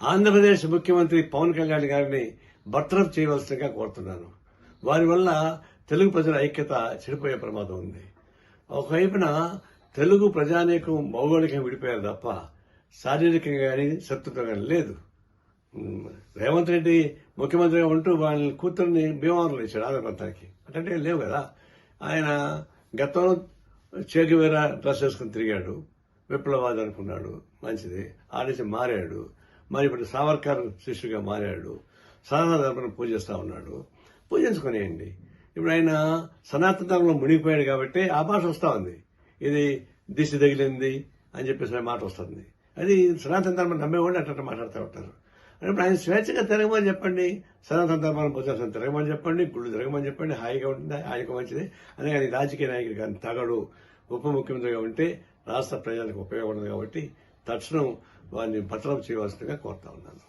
ఆంధ్రప్రదేశ్ ముఖ్యమంత్రి పవన్ కళ్యాణ్ గారిని బర్తరఫ్ చేయవలసిందిగా కోరుతున్నాను. వారి వల్ల తెలుగు ప్రజల ఐక్యత చెడిపోయే ప్రమాదం ఉంది. ఒకవైపున తెలుగు ప్రజానీకం భౌగోళికంగా విడిపోయారు తప్ప శారీరకంగా కానీ శత్రుత్వం కానీ లేదు. రేవంత్ రెడ్డి ముఖ్యమంత్రిగా ఉంటూ వాళ్ళ కూతుర్ని భీమవరంలో ఇచ్చాడు ఆంధ్ర ప్రాంతానికి. అంటే లేవు కదా. ఆయన గతంలో చేగువేరా డ్రెస్ వేసుకుని తిరిగాడు, విప్లవాది అనుకున్నాడు, మంచిది. ఆడేసి మారాడు. మరి ఇప్పుడు సావర్కర్ శిష్యుగా మారాడు. సనాతన ధర్మను పూజిస్తా ఉన్నాడు. పూజించుకునేయండి. ఇప్పుడు ఆయన సనాతన ధర్మంలో మునిగిపోయాడు కాబట్టి ఆ భాష వస్తా ఉంది. ఇది దిశ తగిలింది అని చెప్పేసి మాట వస్తుంది. అది సనాతన ధర్మం నమ్మేవాళ్ళు అట్లా మాట్లాడుతూ ఉంటారు. ఇప్పుడు ఆయన స్వేచ్ఛగా తిరగమని చెప్పండి, సనాతన ధర్మాన్ని పూజాల్సిన తిరగమని చెప్పండి, గుళ్ళు తిరగమని చెప్పండి, హాయిగా ఉంటుంది, ఆయనకు మంచిది. అదే కానీ రాజకీయ నాయకుడు కానీ తగడు ఉప ముఖ్యమంత్రిగా ఉంటే రాష్ట్ర ప్రజలకు ఉపయోగపడదు కాబట్టి తక్షణం వారిని బర్తరఫ్ చేయవలసిందిగా కోరుతా ఉన్నాను.